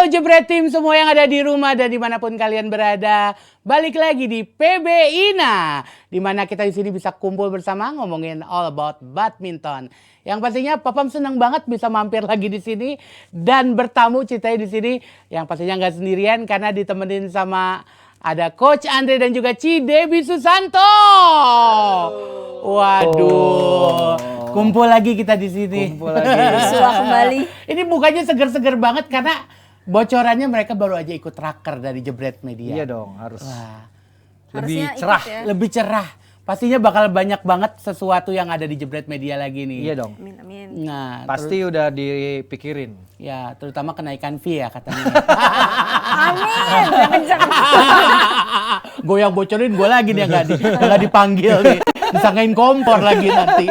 Halo Jebret Team semua yang ada di rumah dan dimanapun kalian berada. Balik lagi di PB Ina, dimana kita di sini bisa kumpul bersama ngomongin all about badminton. Yang pastinya Papam senang banget bisa mampir lagi di sini dan bertamu ceritanya di sini. Yang pastinya nggak sendirian karena ditemenin sama ada Coach Andre dan juga Ci Debbie Susanto. Waduh, kumpul lagi kita di sini. Kumpul lagi. Suah kembali. Ini mukanya seger-seger banget karena bocorannya mereka baru aja ikut raker dari Jebret Media. Iya dong, harus. Wah, Lebih Harusnya ikut cerah. ya. lebih cerah. Pastinya bakal banyak banget sesuatu yang ada di Jebret Media lagi nih. Iya dong. Amin, amin. Nah, Pasti udah dipikirin. ya terutama kenaikan fee ya katanya. Amin. Jangan. Gue yang bocorin gue lagi nih yang nggak dipanggil nih. Disangkain kompor lagi nanti.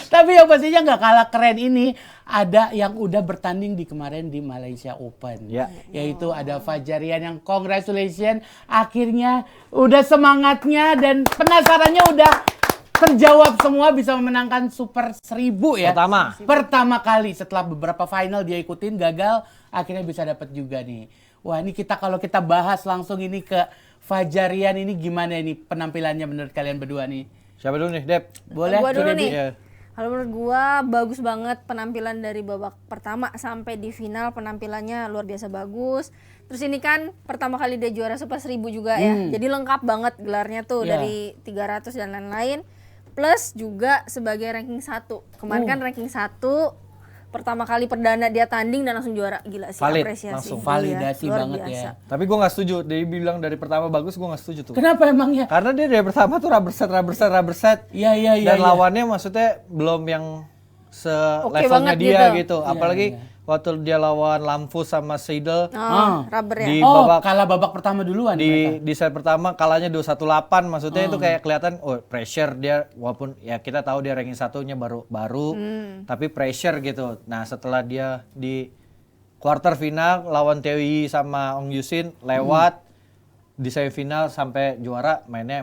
Tapi yang pastinya nggak kalah keren ini ada yang udah bertanding di kemarin di Malaysia Open. Ya. Yaitu ada Fajarian yang congratulations akhirnya udah semangatnya dan penasarannya udah terjawab semua bisa memenangkan Super 1000 ya. Pertama kali setelah beberapa final dia ikutin gagal akhirnya bisa dapat juga nih. Wah, ini kalau kita bahas langsung ini ke Fajarian ini gimana ini penampilannya menurut kalian berdua nih? Siapa dulu nih, Dep? Boleh? Gua dulu Debbie? nih. Iya. Kalau menurut gua bagus banget penampilan dari babak pertama sampai di final, penampilannya luar biasa bagus. Terus ini kan pertama kali dia juara Super 1000 juga ya. Jadi lengkap banget gelarnya tuh Iya. dari 300 dan lain-lain. Plus juga sebagai ranking 1. Kemarin kan ranking 1 pertama kali perdana dia tanding dan langsung juara. Gila sih, Valid, apresiasi. langsung. Iya, Validasi luar banget biasa. ya. Tapi gue nggak setuju. Dia bilang dari pertama bagus, gue nggak setuju tuh. Kenapa emangnya? Karena dia dari pertama tuh rubber set. Iya. Dan lawannya maksudnya belum yang Oke selevelnya banget dia gitu. gitu. Apalagi waktu dia lawan Lamfu sama Seidel Rubber ya. di Oh, babak kalah babak pertama duluan mereka. di set pertama kalahnya 218, maksudnya itu kayak kelihatan pressure dia, walaupun ya kita tahu dia ranking satunya baru tapi pressure gitu. Nah setelah dia di quarter final lawan TWI sama Ong Yusin lewat di semifinal sampai juara, mainnya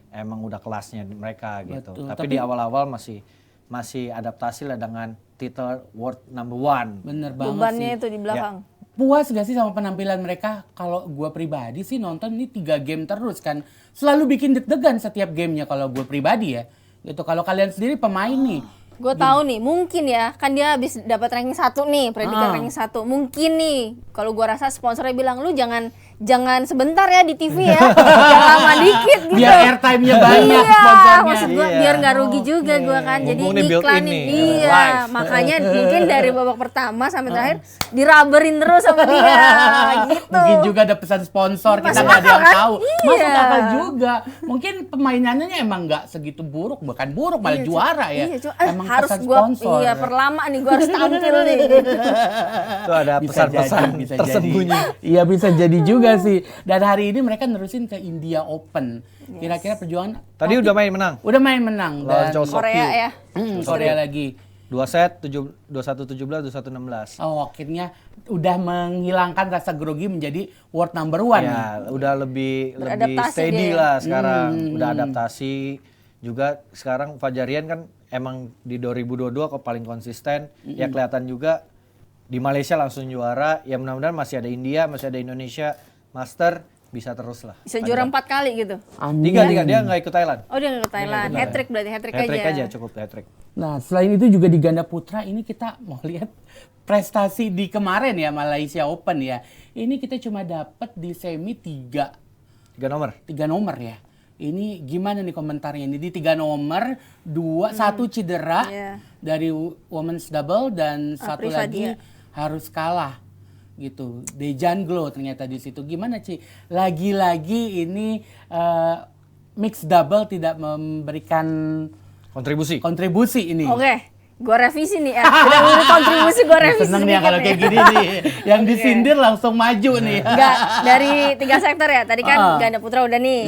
emang udah kelasnya mereka gitu. Betul, Tapi di awal-awal masih adaptasi lah dengan title world number 1. Bener banget Bebannya sih. itu di belakang. Puas gak sih sama penampilan mereka? Kalau gue pribadi sih nonton ini 3 game terus kan. Selalu bikin deg-degan setiap gamenya kalau gue pribadi ya. Gitu. Kalau kalian sendiri pemain nih. Gue tahu nih, mungkin ya, kan dia habis dapat ranking 1 nih, predikat ranking 1. Mungkin nih, kalau gua rasa sponsornya bilang, lu jangan sebentar ya di TV ya. Jangan lama dikit gitu. Biar airtime-nya banyak iya, sponsornya. maksud gua Iya. biar nggak rugi juga gua kan. Jadi Mumpung nih built-in iklanin. nih, Iya, live. makanya mungkin dari babak pertama sampai terakhir dirubberin terus sama dia gitu. Mungkin juga ada pesan sponsor, kita Masuk nggak ada yang akal kan? tahu. Masuk Iya. akal juga. Mungkin pemainannya emang nggak segitu buruk, bukan buruk malah juara ya. Iya, Emang harus pesan gua sponsor. iya perlama nih gua harus tampil nih. Itu ada pesan-pesan bisa tersembunyi. jadi. Iya bisa jadi juga sih. Dan hari ini mereka nerusin ke India Open. Kira-kira perjuangan Tadi udah main menang. udah main menang Lawan dan Chow Sok Korea Kyu. ya. Korea lagi. 2 set 21-17, 21-16. Oh, akhirnya udah menghilangkan rasa grogi menjadi world number 1 nih. Ya, udah lebih Beradaptasi steady dia. lah sekarang. Udah adaptasi. Juga sekarang Fajarian kan emang di 2022 kok paling konsisten. Ya kelihatan juga di Malaysia langsung juara. Ya mudah-mudahan masih ada India, masih ada Indonesia Master, bisa terus lah. Bisa juara 4 kali gitu. Tiga, dia nggak ikut Thailand. Oh dia nggak ke Thailand, hat-trick berarti hat-trick Hat-trick aja, cukup hat-trick. Nah, selain itu juga di ganda putra ini kita mau lihat prestasi di kemarin ya Malaysia Open ya. Ini kita cuma dapat di semi 3 3 nomor ya. Ini gimana nih komentarnya ini di 3 nomor, 1 cedera Iya. dari women's double dan satu Apri lagi Fadia. harus kalah gitu. Dejan Glow ternyata di situ. Gimana Ci? Lagi-lagi ini mixed double tidak memberikan kontribusi ini. Oke, gue revisi nih ya. Udah mulai kontribusi gue revisi. Seneng nih ya sedikit kalau kayak gini nih. Yang disindir langsung maju nih. Enggak, dari 3 sektor ya. Tadi kan ganda putra udah nih.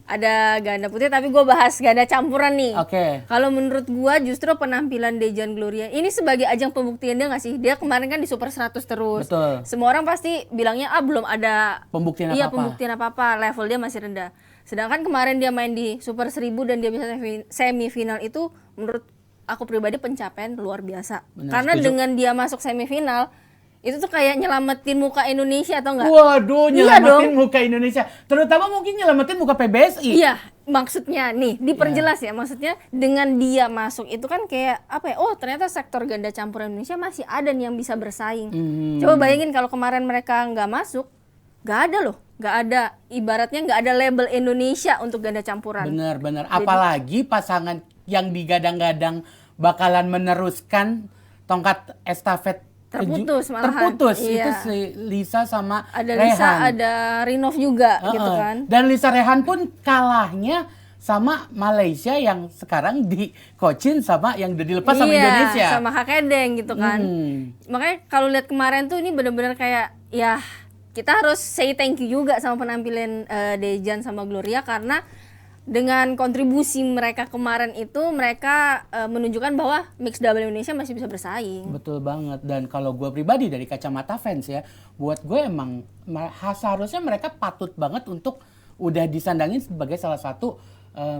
Ada ganda putri tapi gue bahas ganda campuran nih. Oke. Kalau menurut gue justru penampilan Dejan Gloria ini sebagai ajang pembuktian dia nggak sih? Dia kemarin kan di Super 100 terus. Betul. Semua orang pasti bilangnya belum ada Pembuktian Iya, apa-apa. pembuktian apa-apa. Level dia masih rendah. Sedangkan kemarin dia main di Super 1000 dan dia bisa semifinal itu menurut aku pribadi pencapaian luar biasa. Benar, Karena setuju. dengan dia masuk semifinal Itu tuh kayak nyelamatin muka Indonesia atau enggak? Waduh, Iya nyelamatin muka Indonesia. Terutama mungkin nyelamatin muka PBSI. Iya, maksudnya nih diperjelas ya. Maksudnya dengan dia masuk itu kan kayak apa ya? Oh, ternyata sektor ganda campuran Indonesia masih ada nih yang bisa bersaing. Coba bayangin kalau kemarin mereka nggak masuk, nggak ada loh, nggak ada. Ibaratnya nggak ada label Indonesia untuk ganda campuran. Benar-benar. Apalagi pasangan yang digadang-gadang bakalan meneruskan tongkat estafet Terputus malahan. terputus. Iya. Itu si Lisa sama Ada Rehan. Lisa, ada Rinov juga gitu kan. Dan Lisa Rehan pun kalahnya sama Malaysia yang sekarang di-coachin sama yang udah dilepas sama Indonesia. Iya, sama Hakedeng gitu kan. Makanya kalau lihat kemarin tuh ini benar-benar kayak ya kita harus say thank you juga sama penampilan Dejan sama Gloria karena dengan kontribusi mereka kemarin itu mereka menunjukkan bahwa mixed double Indonesia masih bisa bersaing. Betul banget. Dan kalau gue pribadi dari kacamata fans ya, buat gue emang seharusnya mereka patut banget untuk udah disandangin sebagai salah satu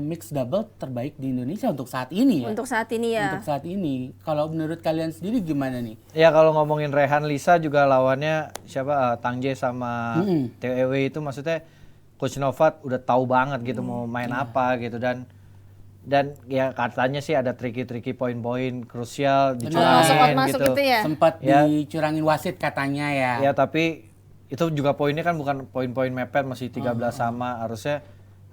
mixed double terbaik di Indonesia untuk saat ini ya. Untuk saat ini ya. Untuk saat ini. Kalau menurut kalian sendiri gimana nih? Ya kalau ngomongin Rehan Lisa juga lawannya siapa Tangje sama TWW itu maksudnya Coach Novat udah tahu banget gitu mau main apa gitu dan ya katanya sih ada tricky poin-poin krusial dicurangin masuk gitu. itu ya. Sempat Ya. dicurangin wasit katanya ya. Ya tapi itu juga poinnya kan bukan poin-poin mepet masih 13 sama harusnya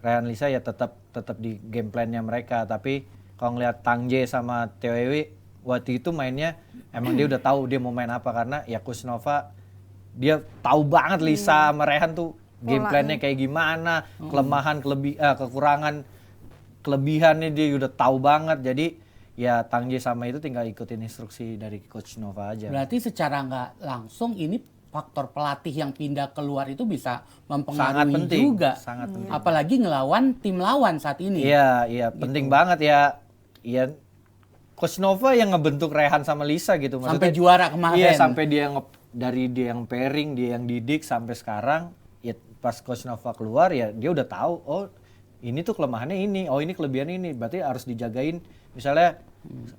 Rehan Lisa ya tetap di game plan-nya mereka tapi kalau ngelihat Tangje sama TWW waktu itu mainnya emang dia udah tahu dia mau main apa karena ya Coach Nova dia tahu banget Lisa sama Rehan tuh game plan-nya kayak gimana, kelemahan, kekurangan, kelebihannya dia udah tahu banget. Jadi ya Tangje sama itu tinggal ikutin instruksi dari Coach Nova aja. Berarti secara nggak langsung ini faktor pelatih yang pindah keluar itu bisa mempengaruhi juga. Sangat penting. Apalagi ngelawan tim lawan saat ini. Iya, penting banget ya. Iya, Coach Nova yang ngebentuk Rehan sama Lisa gitu. Sampai juara kemarin. Iya, sampai dari dia yang pairing, dia yang didik sampai sekarang. Ya pas Coach Nova keluar ya dia udah tahu. Oh ini tuh kelemahannya ini. Oh ini kelebihannya ini. Berarti harus dijagain. Misalnya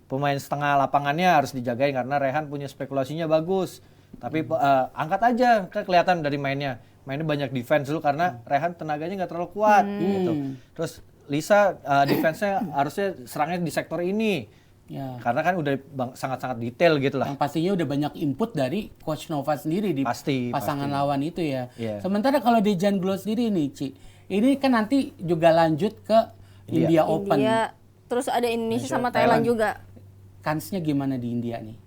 pemain setengah lapangannya harus dijagain karena Rehan punya spekulasinya bagus. Tapi angkat aja kan kelihatan dari mainnya. Mainnya banyak defense dulu karena Rehan tenaganya nggak terlalu kuat gitu. Terus Lisa defense-nya harusnya serangnya di sektor ini. Ya. Karena kan udah sangat-sangat detail gitu lah. Yang pastinya udah banyak input dari Coach Nova sendiri di pasangan lawan itu ya. Yeah. Sementara kalau Dejan Glow sendiri nih, Ci. Ini kan nanti juga lanjut ke India Open. India, terus ada Indonesia sama Thailand juga. Kansnya gimana di India nih?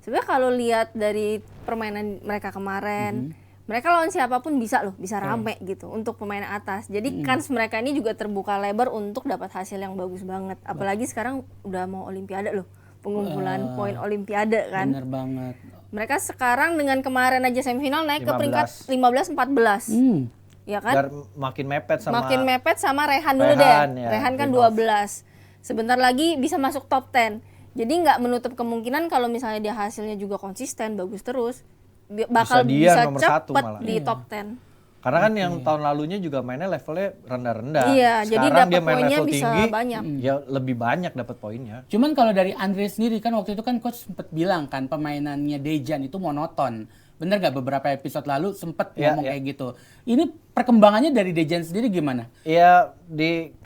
Sebenarnya kalau lihat dari permainan mereka kemarin, mereka lawan siapapun bisa loh, bisa rame gitu untuk pemain atas. Jadi kans mereka ini juga terbuka lebar untuk dapat hasil yang bagus banget. Apalagi sekarang udah mau Olimpiade loh, pengumpulan poin Olimpiade kan. Bener banget. Mereka sekarang dengan kemarin aja semifinal naik ke peringkat 15-14. Ya kan? Biar makin mepet sama Rehan dulu deh. Ya, Rehan kan 12. Sebentar lagi bisa masuk top 10. Jadi nggak menutup kemungkinan kalau misalnya dia hasilnya juga konsisten, bagus terus, bakal bisa cepat di top 10. Karena kan yang tahun lalunya juga mainnya levelnya rendah-rendah. Iya, sekarang jadi dapat dia main poinnya level bisa tinggi, banyak. ya lebih banyak dapat poinnya. Cuman kalau dari Andre sendiri kan waktu itu kan coach sempat bilang kan permainannya Dejan itu monoton. Bener gak beberapa episode lalu sempat ngomong kayak gitu. Ini perkembangannya dari Dejan sendiri gimana? Iya,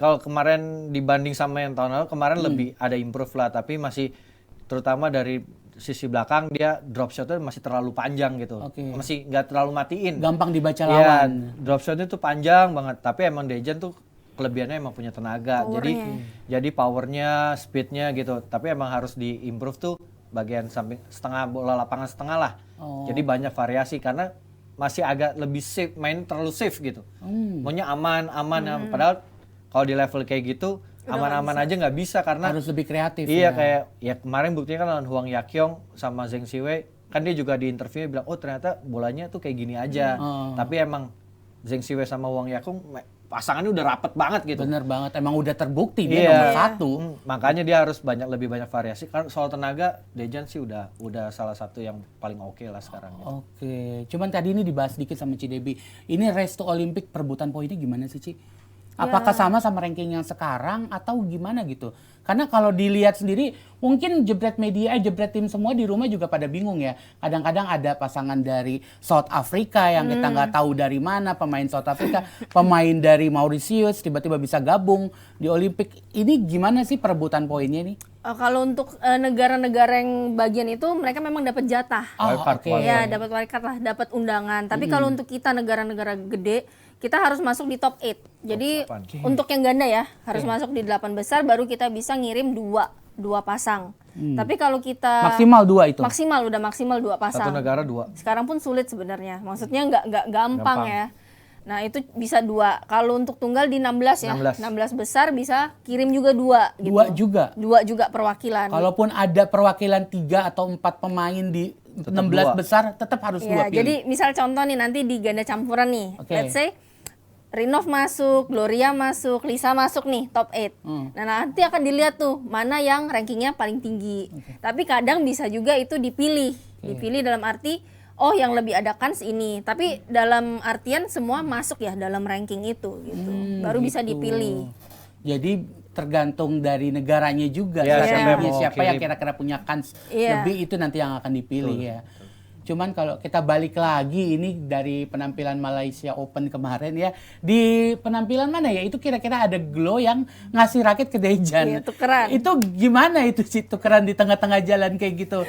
kalau kemarin dibanding sama yang tahun lalu, kemarin lebih ada improve lah, tapi masih terutama dari sisi belakang dia drop shotnya masih terlalu panjang gitu. Masih nggak terlalu matiin. Gampang dibaca lawan. Drop shotnya tuh panjang banget, tapi emang Dejan tuh kelebihannya emang punya tenaga. Jadi powernya, speednya gitu. Tapi emang harus diimprove tuh bagian samping setengah bola lapangan setengah lah. Jadi banyak variasi karena masih agak lebih safe, main terlalu safe gitu. Maunya aman. Padahal kalau di level kayak gitu aman-aman aja nggak bisa karena harus lebih kreatif. Iya kayak ya kemarin buktinya kan lawan Huang Yakyong sama Zheng Siwei kan dia juga di interview bilang oh ternyata bolanya tuh kayak gini aja. Tapi emang Zheng Siwei sama Huang Yakyong pasangannya udah rapet banget gitu. Bener banget, emang udah terbukti dia nomor 1. Makanya dia harus lebih banyak variasi. Karena soal tenaga Dejan sih udah salah satu yang paling oke lah sekarang. Gitu. Oke, cuman tadi ini dibahas dikit sama Ci Debi. Ini race to Olympic perebutan poinnya gimana sih Ci? Apakah sama ranking yang sekarang atau gimana gitu? Karena kalau dilihat sendiri, mungkin jebret media, jebret tim semua di rumah juga pada bingung ya. Kadang-kadang ada pasangan dari South Africa yang kita nggak tahu dari mana, pemain South Africa, pemain dari Mauritius tiba-tiba bisa gabung di Olimpik. Ini gimana sih perebutan poinnya nih? Kalau untuk negara-negara yang bagian itu mereka memang dapat jatah. Oke. Ya, dapat wildcard lah, dapat undangan. Tapi kalau untuk kita negara-negara gede, kita harus masuk di top 8. Jadi untuk yang ganda ya, harus masuk di 8 besar baru kita bisa ngirim dua pasang. Tapi kalau kita Maksimal 2 itu. udah maksimal 2 pasang. Satu negara 2. Sekarang pun sulit sebenarnya. Maksudnya nggak gampang ya. Nah, itu bisa 2. Kalau untuk tunggal di 16 ya. 16 besar bisa kirim juga 2 gitu. 2 juga. 2 juga perwakilan. Kalaupun ada perwakilan 3 atau 4 pemain di 16 besar, tetap harus 2 Ya, pilih. jadi misal contoh nih nanti di ganda campuran nih. Oke. Let's say Rinov masuk, Gloria masuk, Lisa masuk nih top 8. Nah, nanti akan dilihat tuh mana yang rankingnya paling tinggi. Tapi kadang bisa juga itu dipilih. Dipilih dalam arti oh yang lebih ada kans ini. Tapi dalam artian semua masuk ya dalam ranking itu gitu. Baru bisa dipilih. Jadi tergantung dari negaranya juga. Ya, siapa yang kirim. kira-kira punya kans Iya. lebih itu nanti yang akan dipilih ya. Cuman kalau kita balik lagi ini dari penampilan Malaysia Open kemarin ya. Di penampilan mana ya? Itu kira-kira ada Glow yang ngasih raket ke Dejan. Iya, tukeran. Itu gimana itu sih tukeran di tengah-tengah jalan kayak gitu?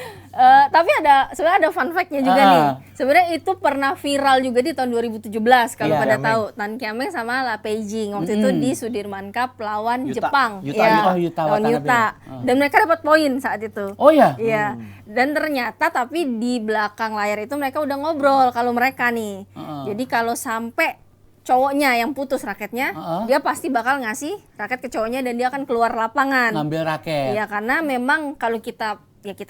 Tapi sebenarnya ada fun fact-nya juga nih. Sebenarnya itu pernah viral juga di tahun 2017 kalau Iya, pada Kiameng. tahu. Tan Kiameng sama La Peijing waktu itu di Sudirman Cup lawan Yuta. Jepang. Yuta, Ya, Yuta lawan Watanabe. Yuta. Dan mereka dapat poin saat itu. Oh ya? Iya. Dan ternyata tapi di belakang layar itu mereka udah ngobrol kalau mereka nih. Jadi kalau sampai cowoknya yang putus raketnya, dia pasti bakal ngasih raket ke cowoknya dan dia akan keluar lapangan. Ngambil raket. Iya, karena memang kalau kita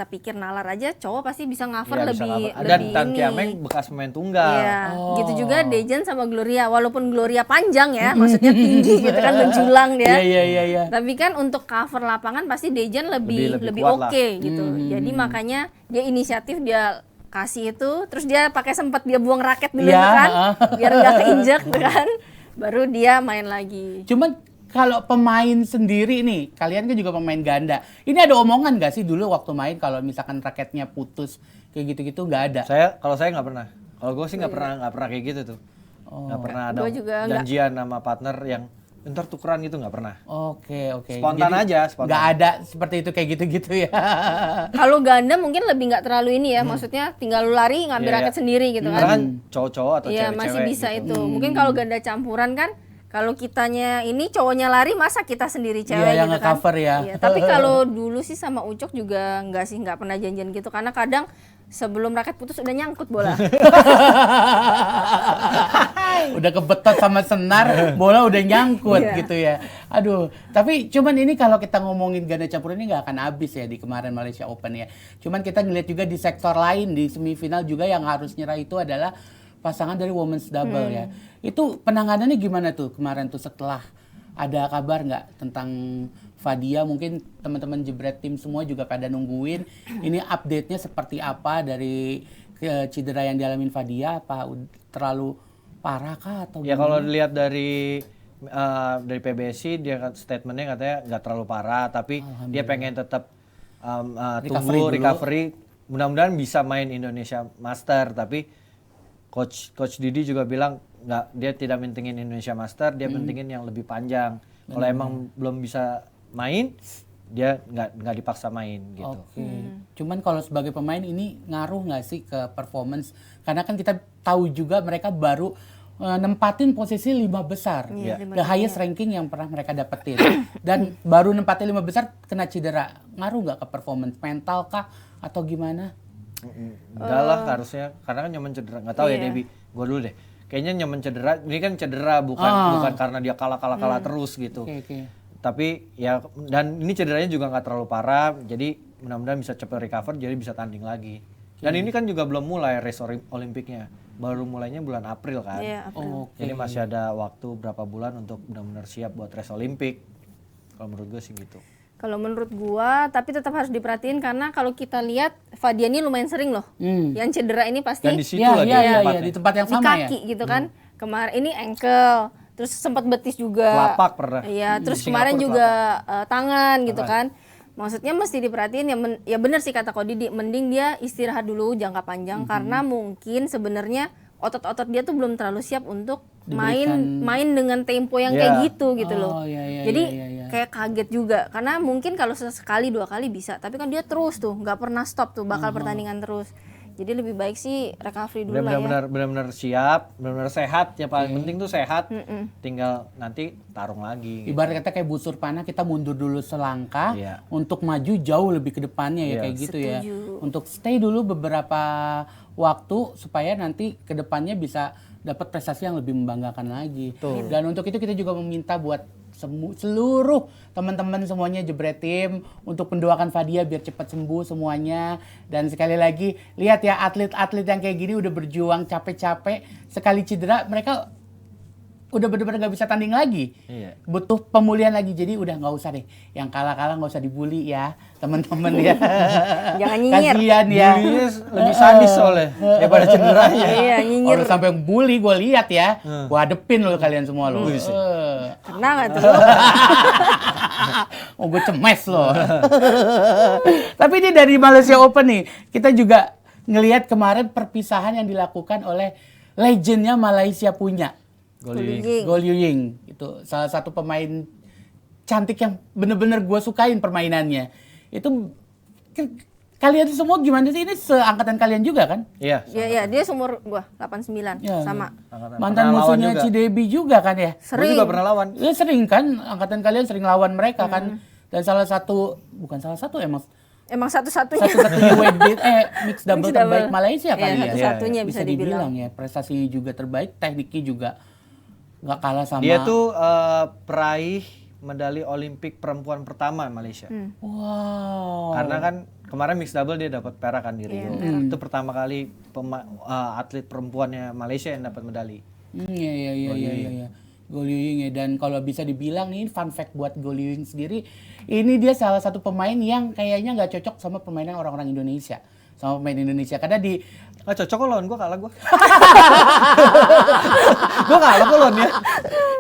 pikir nalar aja, cowok pasti bisa cover Iya, bisa lebih cover. Dan lebih Tan ini. Kiameng bekas pemain tunggal. Iya, gitu juga Dejan sama Gloria. Walaupun Gloria panjang ya, maksudnya tinggi gitu kan, menjulang dia. Iya. Tapi kan untuk cover lapangan pasti Dejan lebih Lebih kuat lah. oke gitu. Jadi makanya dia inisiatif, dia kasih itu, terus dia pakai sempat dia buang raket dulu Iya, gitu kan, biar nggak keinjak gitu kan. Baru dia main lagi. Cuman kalau pemain sendiri nih, kalian kan juga pemain ganda. Ini ada omongan gak sih dulu waktu main kalau misalkan raketnya putus kayak gitu-gitu nggak ada? Kalau saya nggak pernah. Kalau gue sih nggak pernah kayak gitu tuh. Nggak pernah ada Gua juga janjian sama partner yang ntar tukeran gitu, nggak pernah. Oke. Spontan aja, spontan. Nggak ada seperti itu kayak gitu-gitu ya. Kalau ganda mungkin lebih nggak terlalu ini ya, maksudnya tinggal lu lari ngambil Iya, raket sendiri gitu Karena kan. kan cowok-cowok atau Iya, cewek-cewek masih bisa gitu. itu. Mungkin kalau ganda campuran kan, kalau kitanya ini cowoknya lari, masa kita sendiri cewek Iya, yang gitu kan. nge-cover ya. Iya, tapi kalau dulu sih sama Ucok juga nggak pernah janjian gitu, karena kadang sebelum raket putus udah nyangkut bola. Udah kebetot sama senar, bola udah nyangkut Iya. gitu ya. Aduh, tapi cuman ini kalau kita ngomongin ganda campuran ini nggak akan habis ya di kemarin Malaysia Open ya. Cuman kita ngeliat juga di sektor lain, di semifinal juga yang harus nyerah itu adalah pasangan dari women's double ya. Itu penanganannya gimana tuh kemarin tuh setelah ada kabar nggak tentang Fadia? Mungkin teman-teman jebret tim semua juga pada nungguin ini update-nya seperti apa dari cedera yang dialamin Fadia, apa terlalu parah kah atau Ya gimana? kalau dilihat dari PBSI dia statementnya katanya nggak terlalu parah, tapi dia pengen tetap tunggu recovery. Mudah-mudahan bisa main Indonesia Master, tapi Coach Didi juga bilang dia tidak mentingin Indonesia Master, dia mentingin yang lebih panjang. Kalau emang belum bisa main, dia nggak dipaksa main gitu. Oke. Cuman kalau sebagai pemain ini ngaruh nggak sih ke performance? Karena kan kita tahu juga mereka baru nempatin posisi 5 besar. Iya, The highest ranking yang pernah mereka dapetin. Dan baru nempatin 5 besar kena cedera. Ngaruh nggak ke performance mental kah atau gimana? Enggak lah harusnya, karena kan nyaman cedera. Nggak tahu ya Iya. Debbie, gue dulu deh. Kayaknya nyaman cedera, ini kan cedera bukan karena dia kalah terus gitu. Oke. Tapi ya, dan ini cederanya juga nggak terlalu parah, jadi mudah-mudahan bisa cepat recover, jadi bisa tanding lagi. Dan ini kan juga belum mulai race Olimpiknya, baru mulainya bulan April kan. Iya, April. Oke. Jadi masih ada waktu berapa bulan untuk benar-benar siap buat race Olimpik. Kalau menurut gue sih gitu. Kalau menurut gua, tapi tetap harus diperhatiin karena kalau kita lihat Fadia ini lumayan sering loh. Yang cedera ini pasti Dan di situ Iya, lagi iya, tempatnya. di tempat yang di sama ya. kaki gitu kan. Kemarin ini ankle, Terus sempat betis juga. Telapak pernah. Iya, Di terus Singapura kemarin juga telapak. tangan gitu kan. Maksudnya mesti diperhatiin ya, ya benar sih kata Ko Didi, mending dia istirahat dulu jangka panjang karena mungkin sebenarnya otot-otot dia tuh belum terlalu siap untuk main dengan tempo yang kayak gitu loh. Jadi kayak kaget juga karena mungkin kalau sekali 2 kali bisa, tapi kan dia terus tuh nggak pernah stop tuh, bakal pertandingan terus. Jadi lebih baik sih recovery dulu lah ya. Benar-benar siap, benar-benar sehat. Yang paling penting tuh sehat. Tinggal nanti tarung lagi. Ibarat kata kayak busur panah, kita mundur dulu selangkah Iya. untuk maju jauh lebih ke depannya ya, kayak gitu ya. Untuk stay dulu beberapa waktu supaya nanti ke depannya bisa dapat prestasi yang lebih membanggakan lagi. Dan untuk itu kita juga meminta buat seluruh teman-teman semuanya Jebret Team untuk mendoakan Fadia biar cepat sembuh semuanya. Dan sekali lagi lihat ya, atlet-atlet yang kayak gini udah berjuang capek-capek, sekali cedera mereka udah bener-bener gak bisa tanding lagi. Iya. Butuh pemulihan lagi, jadi udah nggak usah deh yang kalah-kalah, nggak usah dibully ya teman-teman ya. Jangan nyinyir. Kasian ya. Bulinya lebih sadis soalnya daripada cederanya. Iya, nyinyir. Orang sampai bully gue lihat ya, gue hadepin loh kalian semua loh. Kena nggak tuh? Oh gue cemes loh. Tapi ini dari Malaysia Open nih, kita juga ngelihat kemarin perpisahan yang dilakukan oleh legendnya Malaysia punya. Goh Liu Ying. Itu salah satu pemain cantik yang bener-bener gue sukain permainannya. Itu kalian semua gimana sih? Ini seangkatan kalian juga kan? Iya. Iya, dia seumur gua 89 Ya, sama. mantan Pernah musuhnya lawan juga. Cidebi juga kan ya? Gue Sering. juga pernah lawan. Ya sering kan, angkatan kalian sering lawan mereka kan. Dan salah satu, bukan salah satu emang Emang satu-satunya. satu-satunya mixed double Mixed terbaik double. Malaysia Iya, kali ya. satu-satunya bisa dibilang. ya. Prestasinya juga terbaik, tekniknya juga nggak kalah sama. Dia tuh peraih medali Olimpik perempuan pertama Malaysia. Wow. Karena kan kemarin mixed double dia dapat perak kan di Rio. Itu pertama kali atlet perempuannya Malaysia yang dapat medali. Iya. Goh Liu Ying ya. Dan kalau bisa dibilang nih fun fact buat Goh Liu Ying sendiri, ini dia salah satu pemain yang kayaknya nggak cocok sama permainan orang-orang Indonesia. Sama pemain Indonesia. Karena di Cocok kok lawan gue, kalah gue. Gue kalah kok lawan dia.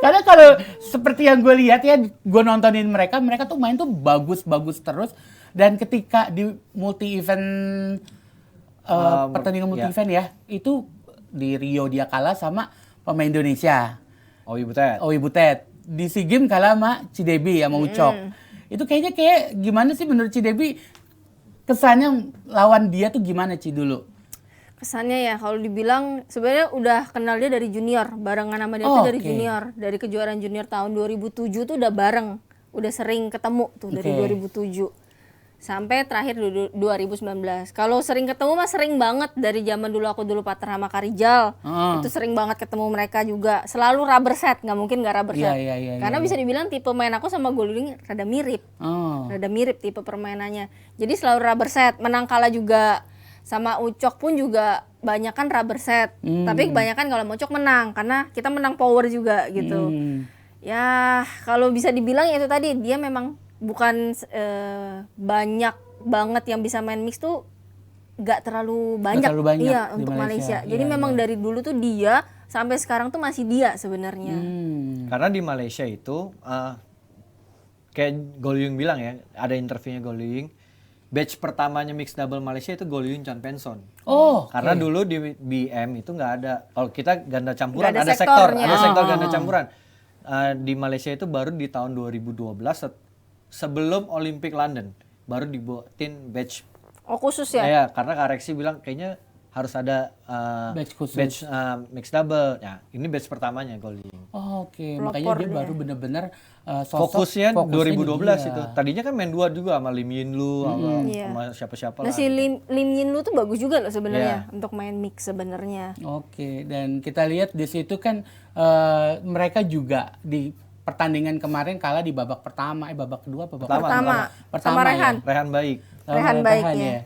Karena kalau seperti yang gue lihat ya, gue nontonin mereka tuh main tuh bagus-bagus terus. Dan ketika di multi event pertandingan multi event ya, itu di Rio dia kalah sama pemain Indonesia. Oh Butet. Owi Butet. Di SEA Games kalah sama Cidebi sama Ucok. Itu kayaknya kayak gimana sih menurut Cidebi, kesannya lawan dia tuh gimana Ci dulu? Kesannya ya kalau dibilang sebenarnya udah kenal dia dari junior, barengan sama dia tuh dari junior, dari kejuaraan junior tahun 2007 tuh udah bareng, udah sering ketemu tuh dari 2007 sampai terakhir 2019. Kalau sering ketemu mah sering banget dari zaman dulu aku dulu partner sama Karijal, itu sering banget ketemu mereka juga, selalu rubber set, nggak mungkin nggak rubber set, karena bisa dibilang tipe main aku sama Goh Liu Ying rada mirip, rada mirip tipe permainannya, jadi selalu rubber set, menang kalah juga. Sama Ucok pun juga banyak kan rubber set, tapi kebanyakan kalau Ucok menang karena kita menang power juga gitu. Ya kalau bisa dibilang ya itu tadi, dia memang bukan banyak banget yang bisa main mix tuh, gak terlalu banyak, iya untuk Malaysia. Jadi memang dari dulu tuh dia sampai sekarang tuh masih dia sebenarnya. Karena di Malaysia itu kayak Goh Liu Ying bilang ya, ada interviewnya Goh Liu Ying. Batch pertamanya mixed double Malaysia itu Goh Liu Ying, Chan Penson. Karena dulu di BM itu nggak ada. Kalau kita ganda campuran, ada sektor ganda campuran. Di Malaysia itu baru di tahun 2012 sebelum Olympic London baru dibuatin batch. Oh khusus ya? Ya, karena Kak Reksi bilang kayaknya harus ada batch khusus. Batch mixed double. Ya, ini batch pertamanya Goh Liu Ying. Makanya dia baru benar-benar fokusnya 2012 itu. Tadinya kan main dua juga sama Lim Yin Lu sama siapa-siapa lah. Nah si Lim Yin Lu tuh bagus juga loh sebenarnya untuk main mix sebenarnya. Dan kita lihat di situ kan mereka juga di pertandingan kemarin kalah di babak pertama, babak kedua, pertama sama Rehan. Rehan baik. Rehan baik ya.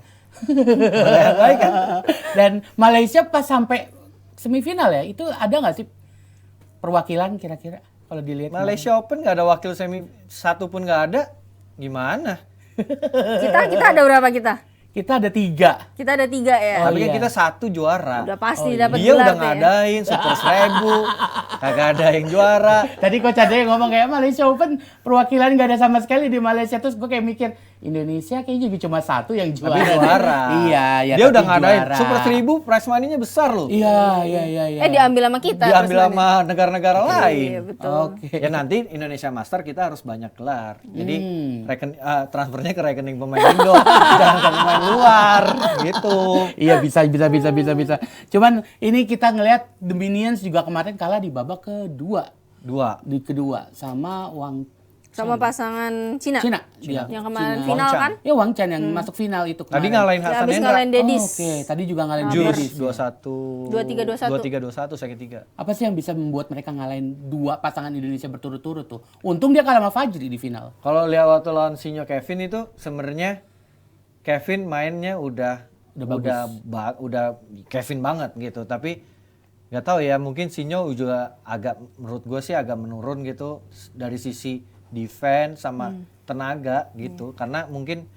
Rehan baik kan. Dan Malaysia pas sampai semifinal ya, itu ada nggak sih perwakilan kira-kira kalau dilihat? Malaysia Open nggak ada wakil semi satu pun nggak ada, gimana? Kita ada berapa kita? kita ada 3. Kita ada 3 ya. Tapi kan iya. kita 1 juara. Udah pasti dapat Dia gelar udah deh ya. ngadain Super 1000, kagak ada yang juara. Tadi Coach Ade ngomong kayak Malaysia Open perwakilan nggak ada sama sekali di Malaysia, terus gue kayak mikir Indonesia kayaknya juga cuma 1 yang juara. Tapi juara. Iya, ya. Dia tapi udah ngadain juara. Super 1000, prize money-nya besar loh. Iya. Diambil sama kita. Diambil terus sama negara-negara nanti. lain. Iya, betul. Oke. Ya nanti Indonesia Master kita harus banyak gelar. Jadi Hmm. transfernya ke rekening pemain Indo, jangan ke pemain luar gitu. Iya bisa. Cuman ini kita ngelihat The Minions juga kemarin kalah di babak kedua. Di kedua sama Sama pasangan Cina. Cina. Iya, Yang kemarin Cina. final Wang Chan. kan? Ya Wang Chan yang masuk final itu kemarin. Tadi ngalahin Ya, Hasan habis Hendra. ngalahin Dedis. Oke, tadi juga ngalahin Jus Dedis. 21 23-21. 23-21 second 3. Apa sih yang bisa membuat mereka ngalahin 2 pasangan Indonesia berturut-turut tuh? Untung dia kalah sama Fajri di final. Kalau lihat waktu lawan Sinyo Kevin itu sebenarnya Kevin mainnya udah Kevin banget gitu. Tapi nggak tahu ya, mungkin Sinyo juga menurut gue sih agak menurun gitu dari sisi defense sama tenaga gitu. Karena mungkin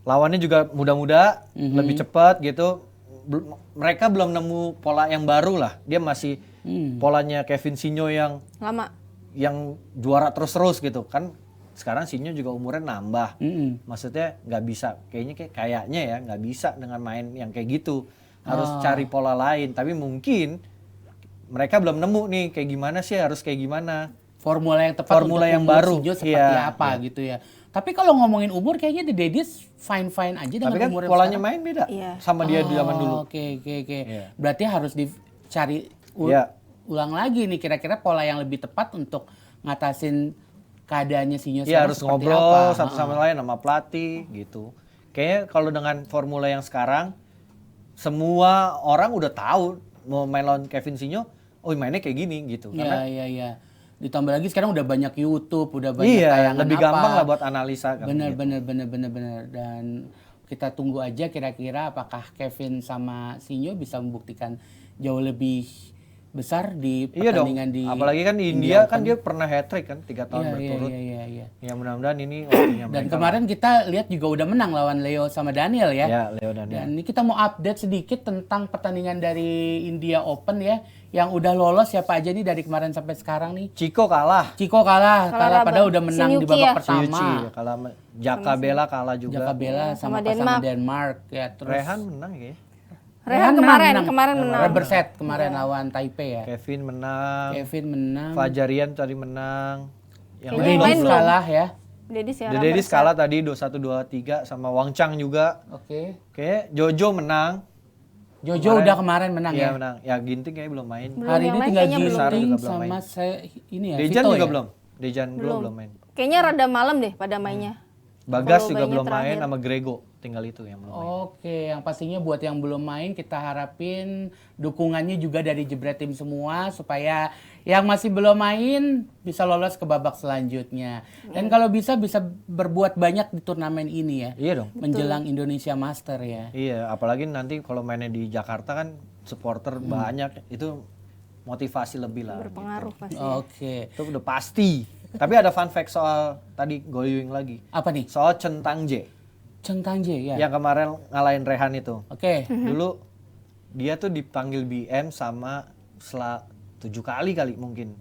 lawannya juga muda-muda, lebih cepat gitu. Mereka belum nemu pola yang baru lah. Dia masih polanya Kevin Sinyo yang Lama. yang juara terus-terus gitu kan. Sekarang Sinyo juga umurnya nambah. Maksudnya nggak bisa, kayaknya ya nggak bisa dengan main yang kayak gitu. Harus cari pola lain. Tapi mungkin mereka belum nemu nih kayak gimana sih, harus kayak gimana. Formula yang tepat Formula untuk yang umur baru. Sinjo seperti Iya, apa gitu ya. Tapi kalau ngomongin umur kayaknya The Dedis fine-fine aja dengan Tapi kan umur yang polanya sekarang. main beda Iya. sama dia di zaman dulu. Oke. Iya. Berarti harus dicari Iya. ulang lagi nih kira-kira pola yang lebih tepat untuk ngatasin keadaannya Sinyo Iya, sekarang harus seperti ngobrol apa. satu sama lain sama pelatih gitu. Kayaknya kalau dengan formula yang sekarang semua orang udah tahu mau main lawan Kevin Sinyo, oh mainnya kayak gini gitu. Karena Iya. Ditambah lagi sekarang udah banyak YouTube, udah banyak iya, tayangan lebih apa. gampang lah buat analisa kan. Bener. Dan kita tunggu aja kira-kira apakah Kevin sama Sinyo bisa membuktikan jauh lebih besar di Iya dong. pertandingan di Apalagi kan di India kan Open. dia pernah hat-trick kan 3 tahun berturut. Iya. Ya mudah-mudahan ini waktunya Dan mereka kemarin kita lihat juga udah menang lawan Leo sama Daniel ya. Ya, Leo Daniel. Dan ini kita mau update sedikit tentang pertandingan dari India Open ya, yang udah lolos siapa aja nih dari kemarin sampai sekarang nih. Chico kalah. Ciko kalah padahal udah menang di Shinyuki babak ya? pertama. Yuchi kalah. Jaka Bela kalah juga. Jaka Bela sama sama pasangan Denmark ya, terus Rehan menang ya. Rehan kemarin menang. Rubber set kemarin lawan Taipei ya. Kevin menang. Kevin menang. Fajarian tadi menang. Yang Kayaknya lain yang lain belum. belum. kalah ya. Dedis ya. The Dedis kalah tadi 21-23 sama Wang Chang juga. Oke. Kayak Jojo menang. Jojo udah kemarin menang Iya ya. menang. Ya Ginting kayaknya belum main. Belum, Hari yang ini lain tinggal kayaknya belum. Ginting Juga belum sama saya ini ya. Dejan Vito juga ya? belum. Dejan belum main. Kayaknya rada malam deh pada mainnya. Bagas Kalau juga bayinya belum main terakhir. sama Grego. Tinggal itu yang belum main. Oke, yang pastinya buat yang belum main kita harapin dukungannya juga dari Jebret Tim semua supaya yang masih belum main bisa lolos ke babak selanjutnya. Dan kalau bisa berbuat banyak di turnamen ini ya. Iya dong. Menjelang Indonesia Master ya. Iya, apalagi nanti kalau mainnya di Jakarta kan supporter banyak, itu motivasi lebih lah. Berpengaruh pasti. Oke. Itu udah pasti. Tapi ada fun fact soal tadi Goyuing lagi. Apa nih? Soal Chen Tangje Cheng Tangje ya. yang kemarin ngalahin Rehan itu. Oke. Dulu dia tuh dipanggil BM sama 7 kali mungkin.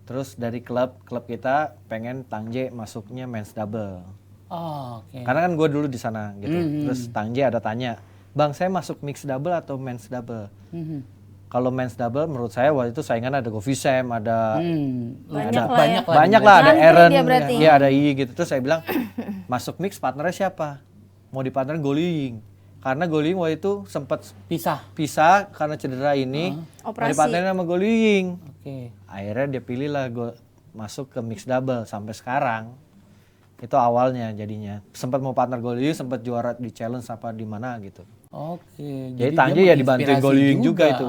Terus dari klub kita pengen Tangje masuknya men's double. Oh, oke. Karena kan gue dulu di sana gitu. Terus Tangje ada tanya, "Bang, saya masuk mixed double atau men's double?" Kalau men's double menurut saya waktu itu saingan ada Govisem, ada banyak lah, ada Ngantri Aaron, dia berarti. ya ada I gitu. Terus saya bilang, "Masuk mix partnernya siapa?" Mau di partner Goyuing. Karena Goyuing waktu itu sempat pisah karena cedera ini. Mau Operasi. dipartnerin sama Goyuing. Oke. Akhirnya dia pilih lah masuk ke mixed double sampai sekarang. Itu awalnya jadinya. Sempat mau partner Goyuing, sempat juara di challenge apa di mana gitu. Oke. Jadi dia Tangje ya dibantuin menginspirasi Goyuing juga itu.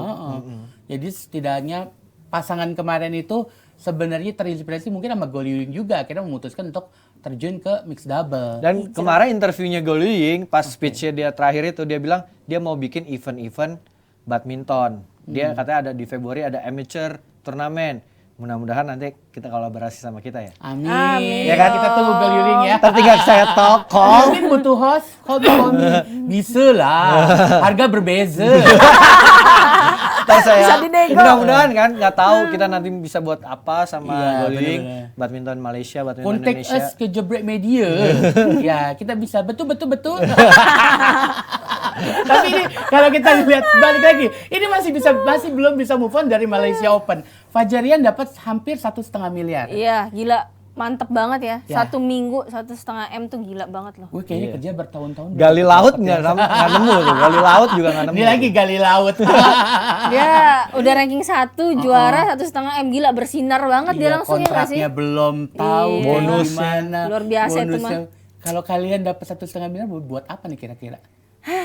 Jadi setidaknya pasangan kemarin itu sebenarnya terinspirasi mungkin sama Goyuing juga. Akhirnya memutuskan untuk terjun ke mixed double. Dan kemarin interviewnya Goyuing pas speech-nya dia terakhir itu dia bilang dia mau bikin event-event badminton. Dia katanya ada di Februari ada amateur turnamen. Mudah-mudahan nanti kita kolaborasi sama kita ya. Amin. Amin. Ya kan kita tunggu Galyuring ya. Tinggal saya toko. Mungkin butuh host, call me. Bisa lah. Harga berbeza. Ntar saya Bisa dinego. mudah-mudahan kan nggak tahu kita nanti bisa buat apa sama Iya, Galyuring, bener-bener. badminton Malaysia, badminton Kontak Indonesia. us ke Jebrek Media. Ya, kita bisa betul. Tapi ini kalau kita lihat balik lagi, ini masih belum bisa move on dari Malaysia Open. Fajarian dapat hampir 1,5 miliar. Iya, gila. Mantep banget ya. Ya. 1 minggu 1,5 M tuh gila banget loh. Gue kayaknya kerja bertahun-tahun. Gali laut nggak nemu tuh. Gali laut juga nggak nemu. Ini lagi gali laut. Dia udah ranking 1, juara 1,5 M, gila bersinar banget dia Iya, langsung ya nggak sih? kontraknya belum tahu Iya. kayak Bonusnya. gimana. Luar biasa itu mah. Bonusnya. Kalau kalian dapat 1,5 miliar buat apa nih kira-kira?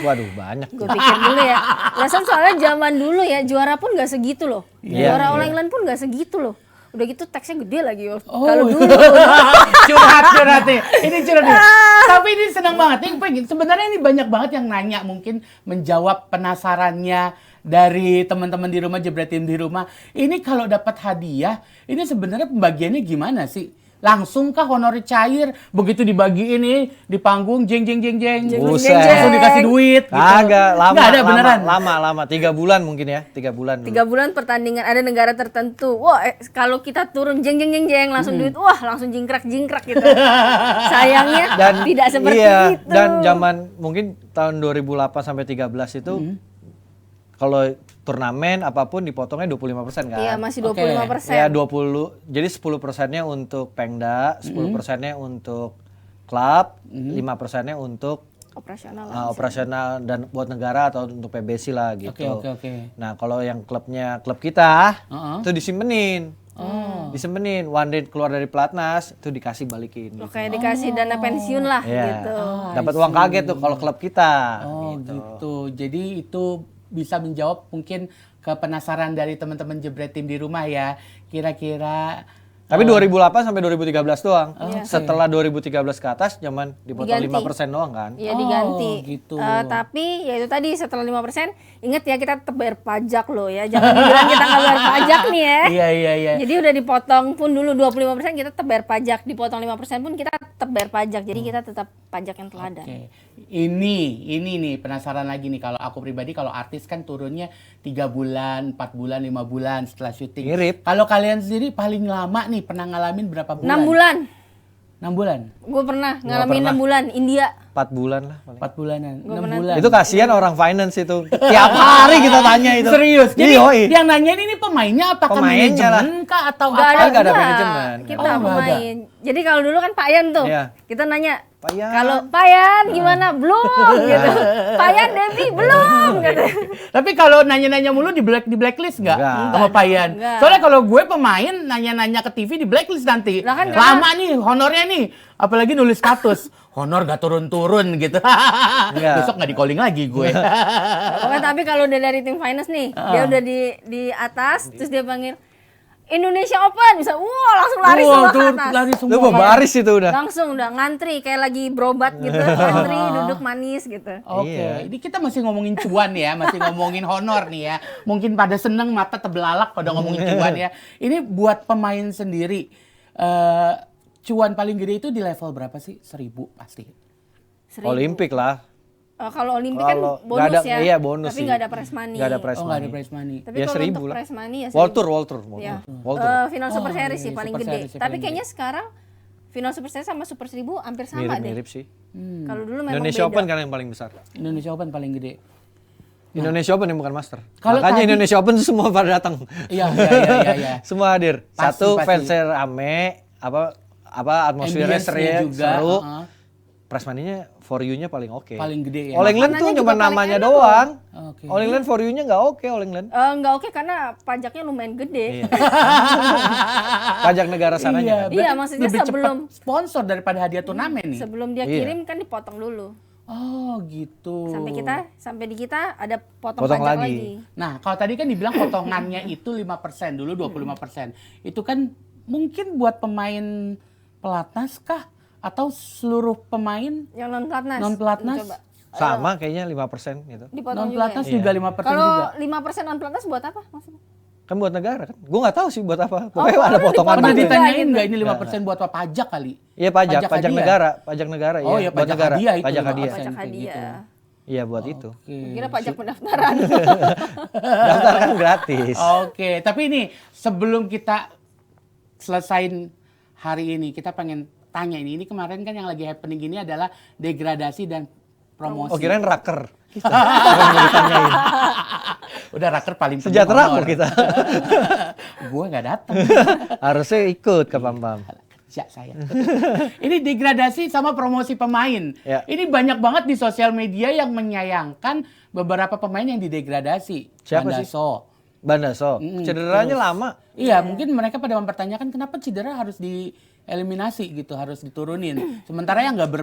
Waduh banyak. Gue pikir dulu ya. Perasaan soalnya zaman dulu ya juara pun nggak segitu loh. Iya, Juara iya. All England pun nggak segitu loh. Udah gitu teksnya gede lagi yo. Oh. Kalau dulu curhat nih. Ini curhat nih. Tapi ini senang banget. Sebenarnya ini banyak banget yang nanya, mungkin menjawab penasarannya dari teman-teman di rumah, Jebret Team di rumah. Ini kalau dapat hadiah, ini sebenarnya pembagiannya gimana sih? Langsung kah honornya cair? Begitu dibagiin nih di panggung jeng. Buset. Langsung dikasih duit gitu. Kagak, lama, Nggak ada beneran. lama. 3 bulan mungkin ya, 3 bulan dulu. 3 bulan pertandingan ada negara tertentu. Wah, kalau kita turun jeng langsung duit. Wah, langsung jingkrak gitu. Sayangnya tidak seperti iya, itu. dan zaman mungkin tahun 2008 sampai 13 itu kalau turnamen apapun dipotongnya 25% kan. Iya, masih Oke. 25%. Ya 20. Jadi 10%-nya untuk Pengda, 10%-nya untuk klub, 5%-nya untuk Operasional lah. operasional dan buat negara atau untuk PBC lah gitu. Oke. Nah, kalau yang klub kita Heeh. itu disimpenin. Disimpenin, one day keluar dari pelatnas itu dikasih balikin. Gitu. Oke, dikasih dana pensiun lah Iya. gitu. Dapat uang kaget tuh kalau klub kita. Oh gitu. Jadi itu bisa menjawab mungkin kepenasaran dari teman-teman Jebret Team di rumah ya. Kira-kira Tapi 2008 sampai 2013 doang. Iya. Setelah 2013 ke atas zaman dipotong Diganti. 5% doang kan. Iya diganti. Oh, gitu. Tapi ya itu tadi setelah 5%, ingat ya kita tetap bayar pajak loh ya. Jangan bilang kita nggak bayar pajak nih ya. Iya. Jadi udah dipotong pun dulu 25% kita tetap bayar pajak, dipotong 5% pun kita tetap bayar pajak. Jadi kita tetap pajak yang telah ada. Oke. Ini nih penasaran lagi nih, kalau aku pribadi, kalau artis kan turunnya 3 bulan, 4 bulan, 5 bulan setelah syuting. Mirip. Kalau kalian sendiri paling lama nih pernah ngalamin berapa bulan? 6 bulan. 6 bulan. Gue pernah ngalamin pernah. 6 bulan India. 4 bulan lah paling. 4 bulanan. Gua 6 pernah bulan. Itu kasihan orang finance itu. Tiap hari kita tanya itu. Serius. Jadi Yoi. yang nanyain ini pemainnya apakah Pemainnya manajemen kah atau Nggak apa? nggak ada enggak. manajemen. Kita Oh, nggak ada. pemain. Jadi kalau dulu kan Pak Yan tuh, Iya. kita nanya, Pak Yan. kalau Pak Yan gimana? Belum gitu. Pak Yan Devi belum gitu. Tapi kalau nanya-nanya mulu di blacklist nggak Nggak. sama Payan? Nggak. Soalnya kalau gue pemain nanya-nanya ke TV di blacklist nanti. Lah kan Lama nih honornya nih. Apalagi nulis status. Honor gak turun-turun gitu. Nggak. Besok nggak di calling lagi gue. Pokoknya tapi kalau udah dari tim finance nih, dia udah di atas, terus dia panggil Indonesia Open, bisa, langsung lari Wah, semua ke tuh atas. lari Lu semua. berbaris itu udah. Langsung udah ngantri kayak lagi berobat gitu, ngantri duduk manis gitu. Oke, Iya. ini kita masih ngomongin cuan ya, masih ngomongin honor nih ya. Mungkin pada seneng mata terbelalak pada ngomongin cuan ya. Ini buat pemain sendiri, cuan paling gede itu di level berapa sih? 1.000 pasti. 1.000. Olimpik lah. Kalau Olimpik kan Kalau bonus nggak ada, ya, iya bonus tapi sih. nggak ada prize money. Nggak ada prize Oh, nggak ada money. prize money. Tapi Ya, kalau 1.000 untuk lah. prize money ya World Tour. Ya. World Tour. Final Super Oh, Series iya, sih paling Super gede. Series sih Tapi paling kayaknya sekarang Final Super Series sama Super 1000 hampir sama deh. Mirip-mirip sih. Kalau dulu memang Indonesia beda. Open kan yang paling besar. Indonesia Open paling gede. Indonesia Open yang bukan master. Kalau Makanya tadi- Indonesia Open tuh semua pada datang. Iya. Semua hadir. Pasti, Satu pasti. fansnya rame, apa atmosfernya Ambience-nya juga, seru. uh-uh. Prize money-nya for you-nya paling oke. Paling gede ya. All England tuh Makanannya cuma juga paling namanya enak doang. Oke. All England for you-nya nggak oke All England. Nggak oke karena pajaknya lumayan gede. Iya. Pajak negara sananya. kan? Iya, berarti maksudnya lebih cepat sebelum- sponsor daripada hadiah turnamen nih. Sebelum dia Iya. kirim kan dipotong dulu. Oh, gitu. Sampai di kita ada potong Potong pajak lagi. lagi. Nah, kalau tadi kan dibilang potongannya itu 5%, dulu 25%. Itu kan mungkin buat pemain pelatnas kah? Atau seluruh pemain Yang non pelatnas. Non-pelatnas? Coba. Sama kayaknya 5% gitu. Dipotong non-pelatnas juga. juga Iya. 5% Kalau juga? 5% non pelatnas buat apa maksudnya? Kan buat negara kan. Gue nggak tahu sih buat apa. Pokoknya ada potongan. Pernah juga ditanyain gitu. nggak ini 5% buat apa? Pajak kali? Iya pajak hadiah? negara, pajak negara Oh ya. iya, Buat pajak negara, hadiah itu, pajak 5%. hadiah. Pajak Kayak hadiah. gitu. Iya buat itu. Oke. Kira pajak pendaftaran. Daftar kan gratis. Oke, tapi ini sebelum kita selesain hari ini, kita pengen tanya ini kemarin kan yang lagi happening gini adalah degradasi dan promosi. Oh kirain raker. Yang mau ditanyain. Udah raker paling penting Sejahtera honor. kok kita. Gua nggak datang. Harusnya ikut ke Pam-Pam. Kerja saya. Ini degradasi sama promosi pemain. Ya. Ini banyak banget di sosial media yang menyayangkan beberapa pemain yang didegradasi. Siapa sih? Bandaso. Bandaso. Cederanya terus. lama. Iya, mungkin mereka pada mempertanyakan kenapa cedera harus dieliminasi gitu, harus diturunin. Sementara yang nggak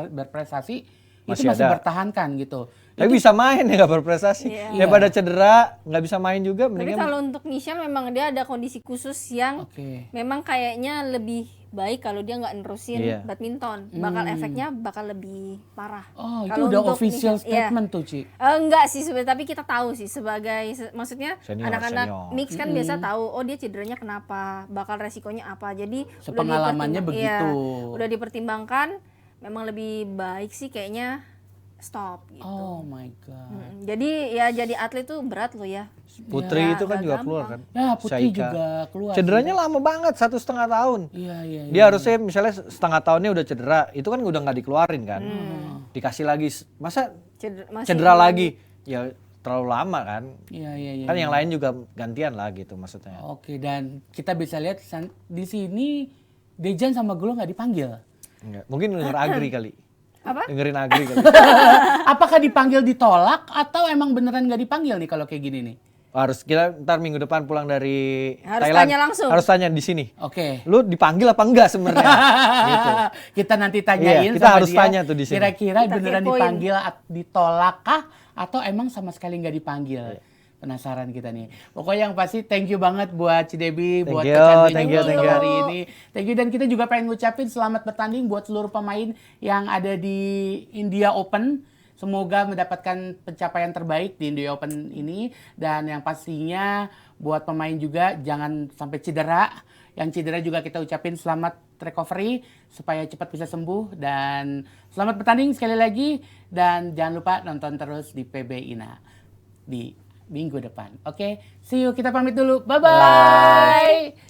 berprestasi itu Masih masih ada. bertahankan gitu. Tapi bisa main ya nggak berprestasi. Iya. Daripada cedera nggak bisa main juga Tapi mendingan. kalau untuk Nisha memang dia ada kondisi khusus yang Oke. memang kayaknya lebih baik kalau dia nggak nerusin Iya. badminton. Bakal efeknya bakal lebih parah. Oh, itu Kalau udah untuk official Nisha, iya. statement tuh, Ci. Enggak sih sebenarnya, tapi kita tahu sih sebagai maksudnya Senior, anak-anak senior. mix kan biasa tahu oh dia cederanya kenapa, bakal resikonya apa. Jadi udah Sepengalamannya dipertimbang- begitu. iya, udah dipertimbangkan memang lebih baik sih kayaknya stop gitu. Oh my god. Jadi ya jadi atlet tuh berat loh ya. Putri Ya, itu kan nggak juga gampang. keluar kan. Ya, Putri Syaika. juga keluar. Cederanya lama banget 1,5 tahun. Iya, iya. Dia harusnya misalnya setengah tahunnya udah cedera, itu kan udah nggak dikeluarin kan. Dikasih lagi, masa Masih cedera lagi? Ya terlalu lama kan. Iya, iya, iya. Kan yang lain juga gantian lah gitu maksudnya. Oke, dan kita bisa lihat di sini Dejan sama Glo nggak dipanggil. Enggak. Mungkin denger Agri kali. Apa? Dengerin Agri kali. Apakah dipanggil ditolak atau emang beneran nggak dipanggil nih kalau kayak gini nih? Harus kita ntar minggu depan pulang dari Harus Thailand. tanya langsung. Harus tanya di sini. Oke. Lu dipanggil apa enggak sebenarnya? gitu. Kita nanti tanyain Iya, kita sama harus dia, tanya tuh di sini. kira-kira Kita beneran kepoin. dipanggil ditolak kah atau emang sama sekali nggak dipanggil? Penasaran kita nih. Pokoknya yang pasti thank you banget buat Cidebi, buat you, Kak Chandri thank you, juga thank untuk you. hari ini. Thank you, dan kita juga pengen ngucapin selamat bertanding buat seluruh pemain yang ada di India Open. Semoga mendapatkan pencapaian terbaik di India Open ini, dan yang pastinya buat pemain juga jangan sampai cedera. Yang cedera juga kita ucapin selamat recovery supaya cepat bisa sembuh, dan selamat bertanding sekali lagi, dan jangan lupa nonton terus di PB Ina di minggu depan. Oke, see you, kita pamit dulu. Bye-bye.